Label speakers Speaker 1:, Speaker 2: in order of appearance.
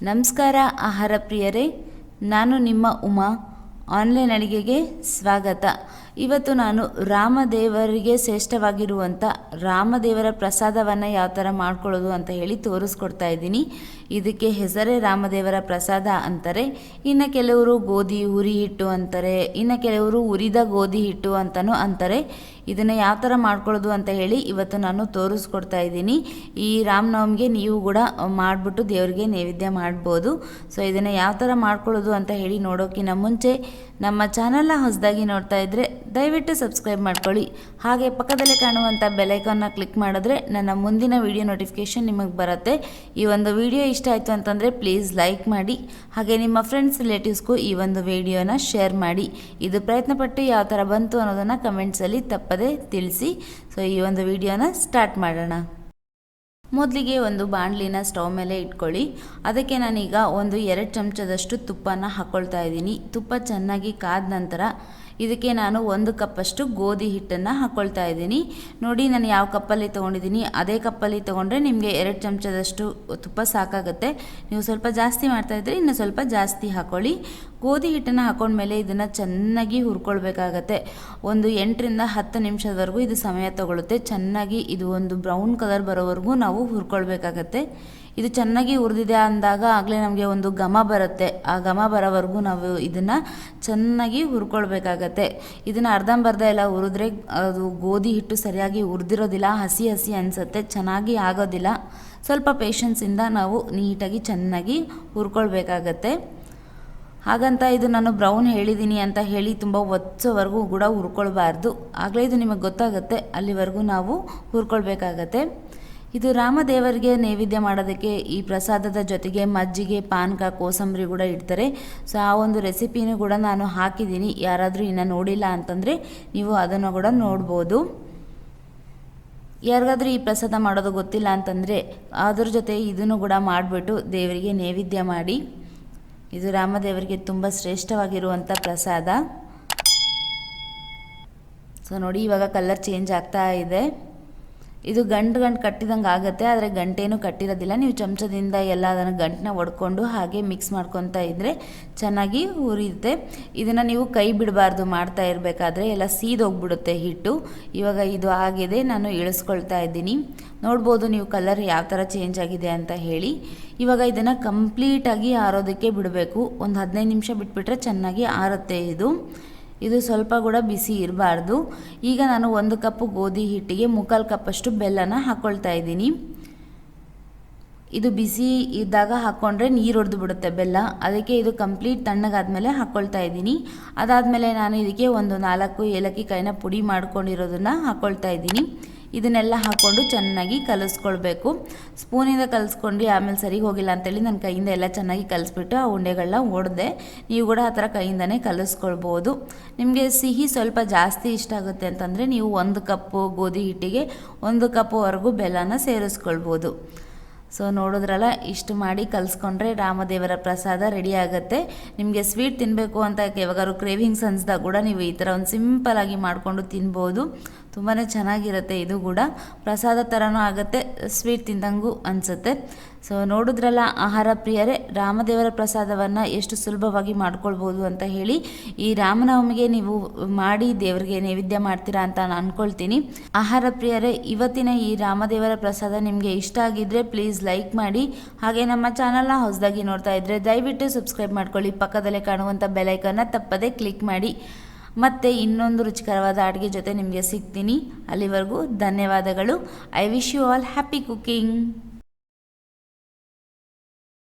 Speaker 1: ನಮಸ್ಕಾರ ಆಹಾರ ಪ್ರಿಯರೇ, ನಾನು ನಿಮ್ಮ ಉಮಾ. ಆನ್ಲೈನ್ ಅಡಿಗೆಗೆ ಸ್ವಾಗತ. ಇವತ್ತು ನಾನು ರಾಮದೇವರಿಗೆ ಶ್ರೇಷ್ಠವಾಗಿರುವಂಥ ರಾಮದೇವರ ಪ್ರಸಾದವನ್ನು ಯಾವ ಥರ ಮಾಡ್ಕೊಳ್ಳೋದು ಅಂತ ಹೇಳಿ ತೋರಿಸ್ಕೊಡ್ತಾ ಇದ್ದೀನಿ. ಇದಕ್ಕೆ ಹೆಸರೇ ರಾಮದೇವರ ಪ್ರಸಾದ ಅಂತಾರೆ. ಇನ್ನು ಕೆಲವರು ಗೋಧಿ ಹುರಿಹಿಟ್ಟು ಅಂತಾರೆ, ಇನ್ನು ಕೆಲವರು ಹುರಿದ ಗೋಧಿ ಹಿಟ್ಟು ಅಂತಲೂ ಅಂತಾರೆ. ಇದನ್ನು ಯಾವ ಥರ ಮಾಡ್ಕೊಳ್ಳೋದು ಅಂತ ಹೇಳಿ ಇವತ್ತು ನಾನು ತೋರಿಸ್ಕೊಡ್ತಾ ಇದ್ದೀನಿ. ಈ ರಾಮನವಮಿಗೆ ನೀವು ಕೂಡ ಮಾಡಿಬಿಟ್ಟು ದೇವರಿಗೆ ನೈವೇದ್ಯ ಮಾಡ್ಬೋದು. ಸೊ ಇದನ್ನು ಯಾವ ಥರ ಮಾಡ್ಕೊಳ್ಳೋದು ಅಂತ ಹೇಳಿ ನೋಡೋಕ್ಕಿಂತ ಮುಂಚೆ ನಮ್ಮ ಚಾನಲ್ನ ಹೊಸದಾಗಿ ನೋಡ್ತಾ ಇದ್ದರೆ ದಯವಿಟ್ಟು ಸಬ್ಸ್ಕ್ರೈಬ್ ಮಾಡ್ಕೊಳ್ಳಿ. ಹಾಗೆ ಪಕ್ಕದಲ್ಲೇ ಕಾಣುವಂಥ ಬೆಲೈಕನ್ನ ಕ್ಲಿಕ್ ಮಾಡಿದ್ರೆ ನನ್ನ ಮುಂದಿನ ವಿಡಿಯೋ ನೋಟಿಫಿಕೇಷನ್ ನಿಮಗೆ ಬರುತ್ತೆ. ಈ ಒಂದು ವಿಡಿಯೋ ಇಷ್ಟ ಆಯಿತು ಅಂತಂದರೆ ಪ್ಲೀಸ್ ಲೈಕ್ ಮಾಡಿ. ಹಾಗೆ ನಿಮ್ಮ ಫ್ರೆಂಡ್ಸ್ ರಿಲೇಟಿವ್ಸ್ಗೂ ಈ ಒಂದು ವಿಡಿಯೋನ ಶೇರ್ ಮಾಡಿ. ಇದು ಪ್ರಯತ್ನಪಟ್ಟು ಯಾವ ಥರ ಬಂತು ಅನ್ನೋದನ್ನು ಕಮೆಂಟ್ಸಲ್ಲಿ ತಪ್ಪದೇ ತಿಳಿಸಿ. ಸೊ ಈ ಒಂದು ವಿಡಿಯೋನ ಸ್ಟಾರ್ಟ್ ಮಾಡೋಣ. ಮೊದಲಿಗೆ ಒಂದು ಬಾಣಲಿನ ಸ್ಟವ್ ಮೇಲೆ ಇಟ್ಕೊಳ್ಳಿ. ಅದಕ್ಕೆ ನಾನೀಗ 2 ಚಮಚದಷ್ಟು ತುಪ್ಪನ ಹಾಕ್ಕೊಳ್ತಾ ಇದ್ದೀನಿ. ತುಪ್ಪ ಚೆನ್ನಾಗಿ ಕಾದ ನಂತರ ಇದಕ್ಕೆ ನಾನು 1 ಕಪ್ಪಷ್ಟು ಗೋಧಿ ಹಿಟ್ಟನ್ನು ಹಾಕ್ಕೊಳ್ತಾ ಇದ್ದೀನಿ. ನೋಡಿ, ನಾನು ಯಾವ ಕಪ್ಪಲ್ಲಿ ತೊಗೊಂಡಿದ್ದೀನಿ ಅದೇ ಕಪ್ಪಲ್ಲಿ ತೊಗೊಂಡ್ರೆ ನಿಮಗೆ 2 ಚಮಚದಷ್ಟು ತುಪ್ಪ ಸಾಕಾಗುತ್ತೆ. ನೀವು ಸ್ವಲ್ಪ ಜಾಸ್ತಿ ಮಾಡ್ತಾಯಿದ್ರೆ ಇನ್ನು ಸ್ವಲ್ಪ ಜಾಸ್ತಿ ಹಾಕ್ಕೊಳ್ಳಿ. ಗೋಧಿ ಹಿಟ್ಟನ್ನು ಹಾಕೊಂಡ್ಮೇಲೆ ಇದನ್ನು ಚೆನ್ನಾಗಿ ಹುರ್ಕೊಳ್ಬೇಕಾಗತ್ತೆ. 8 ರಿಂದ 10 ನಿಮಿಷದವರೆಗೂ ಇದು ಸಮಯ ತಗೊಳ್ಳುತ್ತೆ. ಚೆನ್ನಾಗಿ ಇದು ಒಂದು ಬ್ರೌನ್ ಕಲರ್ ಬರೋವರೆಗೂ ನಾವು ಹುರ್ಕೊಳ್ಬೇಕಾಗತ್ತೆ. ಇದು ಚೆನ್ನಾಗಿ ಹುರಿದಿದೆ ಅಂದಾಗ ಆಗಲೇ ನಮಗೆ ಒಂದು ಘಮ ಬರುತ್ತೆ. ಆ ಘಮ ಬರೋವರೆಗೂ ನಾವು ಇದನ್ನು ಚೆನ್ನಾಗಿ ಹುರ್ಕೊಳ್ಬೇಕಾಗತ್ತೆ. ಇದನ್ನು ಅರ್ಧಂಬರ್ಧ ಎಲ್ಲ ಹುರಿದ್ರೆ ಅದು ಗೋಧಿ ಹಿಟ್ಟು ಸರಿಯಾಗಿ ಹುರಿದಿರೋದಿಲ್ಲ, ಹಸಿ ಹಸಿ ಅನಿಸುತ್ತೆ, ಚೆನ್ನಾಗಿ ಆಗೋದಿಲ್ಲ. ಸ್ವಲ್ಪ ಪೇಷನ್ಸಿಂದ ನಾವು ನೀಟಾಗಿ ಚೆನ್ನಾಗಿ ಹುರ್ಕೊಳ್ಬೇಕಾಗತ್ತೆ. ಹಾಗಂತ ಇದು ನಾನು ಬ್ರೌನ್ ಹೇಳಿದ್ದೀನಿ ಅಂತ ಹೇಳಿ ತುಂಬ ಒಚ್ಚೋವರೆಗೂ ಕೂಡ ಹುರ್ಕೊಳ್ಬಾರ್ದು. ಆಗಲೇ ಇದು ನಿಮಗೆ ಗೊತ್ತಾಗುತ್ತೆ, ಅಲ್ಲಿವರೆಗೂ ನಾವು ಹುರ್ಕೊಳ್ಬೇಕಾಗತ್ತೆ. ಇದು ರಾಮದೇವರಿಗೆ ನೈವೇದ್ಯ ಮಾಡೋದಕ್ಕೆ ಈ ಪ್ರಸಾದದ ಜೊತೆಗೆ ಮಜ್ಜಿಗೆ, ಪಾನಕ, ಕೋಸಂಬರಿ ಕೂಡ ಇಡ್ತಾರೆ. ಸೊ ಆ ಒಂದು ರೆಸಿಪಿನೂ ಕೂಡ ನಾನು ಹಾಕಿದ್ದೀನಿ. ಯಾರಾದರೂ ಇನ್ನೂ ನೋಡಿಲ್ಲ ಅಂತಂದರೆ ನೀವು ಅದನ್ನು ಕೂಡ ನೋಡ್ಬೋದು. ಯಾರಿಗಾದ್ರೂ ಈ ಪ್ರಸಾದ ಮಾಡೋದು ಗೊತ್ತಿಲ್ಲ ಅಂತಂದರೆ ಅದ್ರ ಜೊತೆ ಇದನ್ನು ಕೂಡ ಮಾಡಿಬಿಟ್ಟು ದೇವರಿಗೆ ನೈವೇದ್ಯ ಮಾಡಿ. ಇದು ರಾಮದೇವರಿಗೆ ತುಂಬ ಶ್ರೇಷ್ಠವಾಗಿರುವಂಥ ಪ್ರಸಾದ. ಸೊ ನೋಡಿ, ಇವಾಗ ಕಲರ್ ಚೇಂಜ್ ಆಗ್ತಾ ಇದೆ. ಇದು ಗಂಟು ಕಟ್ಟಿದಂಗೆ ಆಗುತ್ತೆ, ಆದರೆ ಗಂಟೇನೂ ಕಟ್ಟಿರೋದಿಲ್ಲ. ನೀವು ಚಮಚದಿಂದ ಎಲ್ಲ ಅದನ್ನು ಗಂಟನ್ನ ಒಡ್ಕೊಂಡು ಹಾಗೆ ಮಿಕ್ಸ್ ಮಾಡ್ಕೊತಾ ಇದ್ದರೆ ಚೆನ್ನಾಗಿ ಹುರಿಯುತ್ತೆ. ಇದನ್ನು ನೀವು ಕೈ ಬಿಡಬಾರ್ದು, ಮಾಡ್ತಾ ಇರಬೇಕಾದ್ರೆ ಎಲ್ಲ ಸೀದೋಗ್ಬಿಡುತ್ತೆ ಹಿಟ್ಟು. ಇವಾಗ ಇದು ಆಗಿದೆ, ನಾನು ಇಳಿಸ್ಕೊಳ್ತಾ ಇದ್ದೀನಿ. ನೋಡ್ಬೋದು ನೀವು ಕಲರ್ ಯಾವ ಥರ ಚೇಂಜ್ ಆಗಿದೆ ಅಂತ ಹೇಳಿ. ಇವಾಗ ಇದನ್ನು ಕಂಪ್ಲೀಟಾಗಿ ಆರೋದಕ್ಕೆ ಬಿಡಬೇಕು. ಒಂದು 15 ನಿಮಿಷ ಬಿಟ್ಬಿಟ್ರೆ ಚೆನ್ನಾಗಿ ಆರುತ್ತೆ. ಇದು ಸ್ವಲ್ಪ ಕೂಡ ಬಿಸಿ ಇರಬಾರ್ದು. ಈಗ ನಾನು 1 ಕಪ್ಪು ಗೋಧಿ ಹಿಟ್ಟಿಗೆ 3/4 ಕಪ್ಪಷ್ಟು ಬೆಲ್ಲನ ಹಾಕ್ಕೊಳ್ತಾ ಇದ್ದೀನಿ. ಇದು ಬಿಸಿ ಇದ್ದಾಗ ಹಾಕ್ಕೊಂಡ್ರೆ ನೀರು ಹೊಡೆದು ಬಿಡುತ್ತೆ ಬೆಲ್ಲ. ಅದಕ್ಕೆ ಇದು ಕಂಪ್ಲೀಟ್ ತಣ್ಣಗಾದ್ಮೇಲೆ ಹಾಕ್ಕೊಳ್ತಾ ಇದ್ದೀನಿ. ಅದಾದಮೇಲೆ ನಾನು ಇದಕ್ಕೆ 4 ಏಲಕ್ಕಿ ಕಾಯಿನ ಪುಡಿ ಮಾಡ್ಕೊಂಡಿರೋದನ್ನು ಹಾಕ್ಕೊಳ್ತಾ ಇದ್ದೀನಿ. ಇದನ್ನೆಲ್ಲ ಹಾಕ್ಕೊಂಡು ಚೆನ್ನಾಗಿ ಕಲಿಸ್ಕೊಳ್ಬೇಕು. ಸ್ಪೂನಿಂದ ಕಲಿಸ್ಕೊಂಡು ಆಮೇಲೆ ಸರಿ ಹೋಗಿಲ್ಲ ಅಂತೇಳಿ ನಾನು ಕೈಯಿಂದ ಎಲ್ಲ ಚೆನ್ನಾಗಿ ಕಲಿಸ್ಬಿಟ್ಟು ಆ ಉಂಡೆಗಳನ್ನ ಒಡೆದೆ. ನೀವು ಕೂಡ ಆ ಥರ ಕೈಯಿಂದನೇ ಕಲಿಸ್ಕೊಳ್ಬೋದು. ನಿಮಗೆ ಸಿಹಿ ಸ್ವಲ್ಪ ಜಾಸ್ತಿ ಇಷ್ಟ ಆಗುತ್ತೆ ಅಂತಂದರೆ ನೀವು 1 ಕಪ್ಪು ಗೋಧಿ ಹಿಟ್ಟಿಗೆ 1 ಕಪ್ಪುವರೆಗೂ ಬೆಲ್ಲನ ಸೇರಿಸ್ಕೊಳ್ಬೋದು. ಸೊ ನೋಡಿದ್ರಲ್ಲ, ಇಷ್ಟು ಮಾಡಿ ಕಲಿಸ್ಕೊಂಡ್ರೆ ರಾಮದೇವರ ಪ್ರಸಾದ ರೆಡಿ ಆಗುತ್ತೆ. ನಿಮಗೆ ಸ್ವೀಟ್ ತಿನ್ನಬೇಕು ಅಂತ ಯಾವಾಗಾದ್ರು ಕ್ರೇವಿಂಗ್ಸ್ ಅನಿಸ್ದಾಗ ಕೂಡ ನೀವು ಈ ಥರ ಒಂದು ಸಿಂಪಲಾಗಿ ಮಾಡಿಕೊಂಡು ತಿನ್ಬೋದು. ತುಂಬಾ ಚೆನ್ನಾಗಿರುತ್ತೆ. ಇದು ಕೂಡ ಪ್ರಸಾದ ಥರನೂ ಆಗುತ್ತೆ, ಸ್ವೀಟ್ ತಿಂದಂಗೂ ಅನಿಸುತ್ತೆ. ಸೊ ನೋಡಿದ್ರಲ್ಲ ಆಹಾರ ಪ್ರಿಯರೇ, ರಾಮದೇವರ ಪ್ರಸಾದವನ್ನು ಎಷ್ಟು ಸುಲಭವಾಗಿ ಮಾಡ್ಕೊಳ್ಬೋದು ಅಂತ ಹೇಳಿ. ಈ ರಾಮನವಮಿಗೆ ನೀವು ಮಾಡಿ ದೇವರಿಗೆ ನೈವೇದ್ಯ ಮಾಡ್ತೀರಾ ಅಂತ ನಾನು ಅಂದ್ಕೊಳ್ತೀನಿ. ಆಹಾರ ಪ್ರಿಯರೇ, ಇವತ್ತಿನ ಈ ರಾಮದೇವರ ಪ್ರಸಾದ ನಿಮಗೆ ಇಷ್ಟ ಆಗಿದ್ದರೆ ಪ್ಲೀಸ್ ಲೈಕ್ ಮಾಡಿ. ಹಾಗೆ ನಮ್ಮ ಚಾನಲ್ನ ಹೊಸದಾಗಿ ನೋಡ್ತಾ ಇದ್ದರೆ ದಯವಿಟ್ಟು ಸಬ್ಸ್ಕ್ರೈಬ್ ಮಾಡ್ಕೊಳ್ಳಿ. ಪಕ್ಕದಲ್ಲೇ ಕಾಣುವಂಥ ಬೆಲೈಕನ್ನ ತಪ್ಪದೇ ಕ್ಲಿಕ್ ಮಾಡಿ. ಮತ್ತೆ ಇನ್ನೊಂದು ರುಚಿಕರವಾದ ಅಡುಗೆ ಜೊತೆ ನಿಮಗೆ ಸಿಗ್ತೀನಿ. ಅಲ್ಲಿವರೆಗೂ ಧನ್ಯವಾದಗಳು. I wish you all happy cooking.